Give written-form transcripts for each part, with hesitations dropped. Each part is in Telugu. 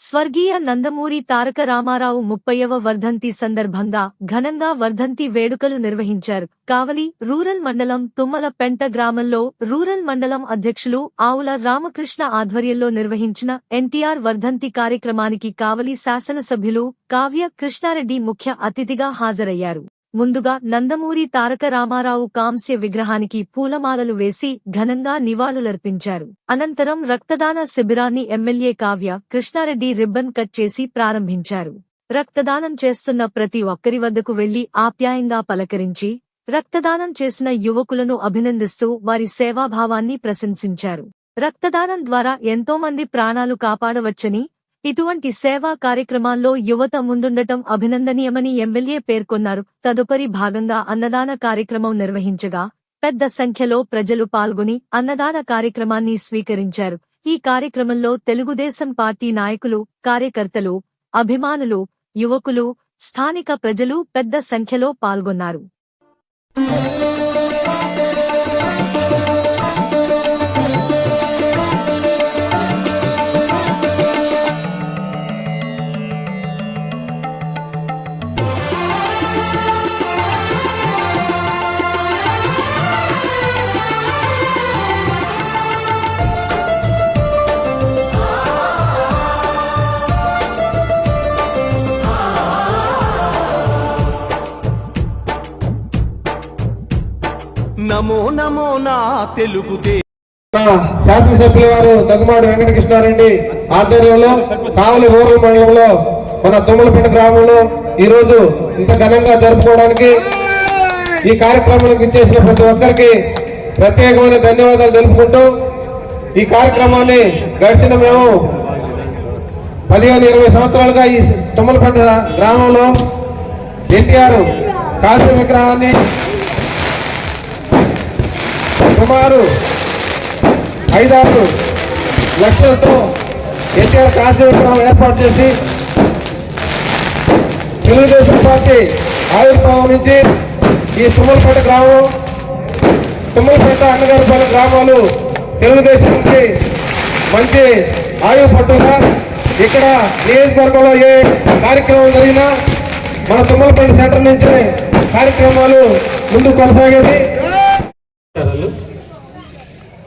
స్వర్గీయ నందమూరి తారక రామారావు 30వ వర్ధంతి సందర్భంగా ఘనంగా వర్ధంతి వేడుకలు నిర్వహించారు. కావలి రూరల్ మండలం తుమ్మలపెంట గ్రామంలో రూరల్ మండలం అధ్యక్షులు ఆవుల రామకృష్ణ ఆధ్వర్యంలో నిర్వహించిన ఎన్టీఆర్ వర్ధంతి కార్యక్రమానికి కావలి శాసనసభ్యులు కావ్య కృష్ణారెడ్డి ముఖ్య అతిథిగా హాజరయ్యారు. ముందుగా నందమూరి తారక రామారావు కాంస్య విగ్రహానికి పూలమాలలు వేసి ఘనంగా నివాళులర్పించారు. అనంతరం రక్తదాన శిబిరాన్ని MLA Kavya Krishna Reddy ribbon cut చేసి ప్రారంభించారు. రక్తదానం చేస్తున్న ప్రతి ఒక్కరి వద్దకు వెళ్లి ఆప్యాయంగా పలకరించి రక్తదానం చేసిన యువకులను అభినందిస్తూ వారి సేవాభావాన్ని ప్రశంసించారు. రక్తదానం ద్వారా ఎంతోమంది ప్రాణాలు కాపాడవచ్చని, ఇటువంటి సేవా కార్యక్రమాల్లో యువత ముందుండటం అభినందనీయమని ఎమ్మెల్యే పేర్కొన్నారు. తదుపరి భాగంగా అన్నదాన కార్యక్రమం నిర్వహించగా పెద్ద సంఖ్యలో ప్రజలు పాల్గొని అన్నదాన కార్యక్రమాన్ని స్వీకరించారు. ఈ కార్యక్రమంలో తెలుగుదేశం పార్టీ నాయకులు, కార్యకర్తలు, అభిమానులు, యువకులు, స్థానిక ప్రజలు పెద్ద సంఖ్యలో పాల్గొన్నారు. నమో నమో నా తెలుగుదే శాసనసభ్యుల వారు దగ్గుమాటి వెంకటకృష్ణారెడ్డి ఆధ్వర్యంలో కావలి రూరల్ మండలంలో మన తుమ్మలపేట గ్రామంలో ఈ రోజు ఇంత ఘనంగా జరుపుకోవడానికి ఈ కార్యక్రమానికి ఇచ్చేసిన ప్రతి ఒక్కరికి ప్రత్యేకమైన ధన్యవాదాలు తెలుపుకుంటూ ఈ కార్యక్రమాన్ని గడిచిన మేము 15-20 సంవత్సరాలుగా ఈ తుమ్మలపేట గ్రామంలో ఎన్టీఆర్ కాంస్య విగ్రహాన్ని సుమారు 5-6 లక్షలతో ఎన్టీఆర్ కాంస్య విగ్రహం ఏర్పాటు చేసి తెలుగుదేశం పార్టీ ఆవిర్భావం నుంచి ఈ తుమ్మలపేట గ్రామం, తుమ్మలపేట అన్నగారిపల్లి గ్రామాలు తెలుగుదేశానికి మంచి ఆయువు పట్టుగా ఇక్కడ నియోజకవర్గంలో ఏ కార్యక్రమం జరిగినా మన తుమ్మలపేట సెంటర్ నుంచి కార్యక్రమాలు ముందుకు కొనసాగేది.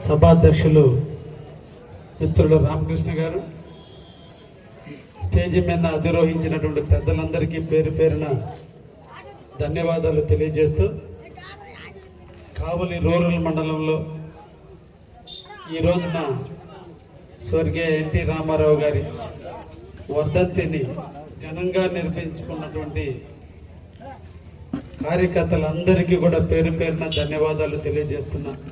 సభాధ్యక్షులు మిత్రులు రామకృష్ణ గారు, స్టేజి మీద అధిరోహించినటువంటి పెద్దలందరికీ పేరు పేరున ధన్యవాదాలు తెలియజేస్తూ, కావలి రూరల్ మండలంలో ఈ రోజున స్వర్గీయ ఎన్టీ రామారావు గారి వర్ధంతిని ఘనంగా నిర్వహించుకున్నటువంటి కార్యకర్తలందరికీ కూడా పేరు పేరున ధన్యవాదాలు తెలియజేస్తున్నాను.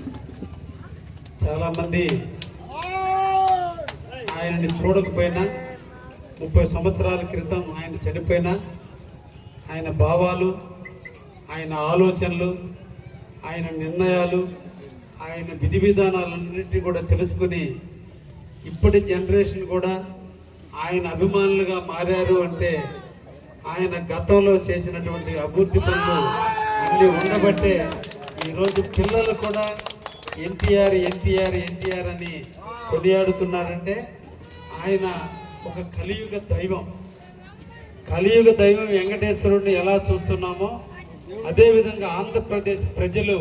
చాలామంది ఆయనని చూడకపోయినా, 30 సంవత్సరాల క్రితం ఆయన చనిపోయినా ఆయన భావాలు, ఆయన ఆలోచనలు, ఆయన నిర్ణయాలు, ఆయన విధి విధానాలన్నింటినీ కూడా తెలుసుకుని ఇప్పటి జనరేషన్ కూడా ఆయన అభిమానులుగా మారారు అంటే ఆయన గతంలో చేసినటువంటి అభివృద్ధి పనులు అన్నీ ఉండబట్టే ఈరోజు పిల్లలు కూడా ఎన్టీఆర్ ఎన్టీఆర్ ఎన్టీఆర్ అని కొనియాడుతున్నారంటే ఆయన ఒక కలియుగ దైవం. కలియుగ దైవం వెంకటేశ్వరుడిని ఎలా చూస్తున్నామో అదేవిధంగా ఆంధ్రప్రదేశ్ ప్రజలు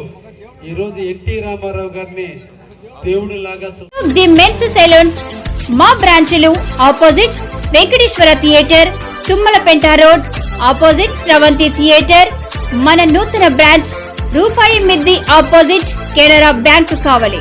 ఈరోజు ఎన్టీ రామారావు గారిని దేవుడు లాగా చూస్తారు. ది మెన్స్ సెలూన్స్ మా బ్రాంచ్లు opposite Venkateswara theatre, Tummalapenta road opposite Sravanthi theatre. మన నూతన బ్రాంచ్ రూపాయి మిద్ది ఆపోజిట్ కెనరా బ్యాంక్ కావలి.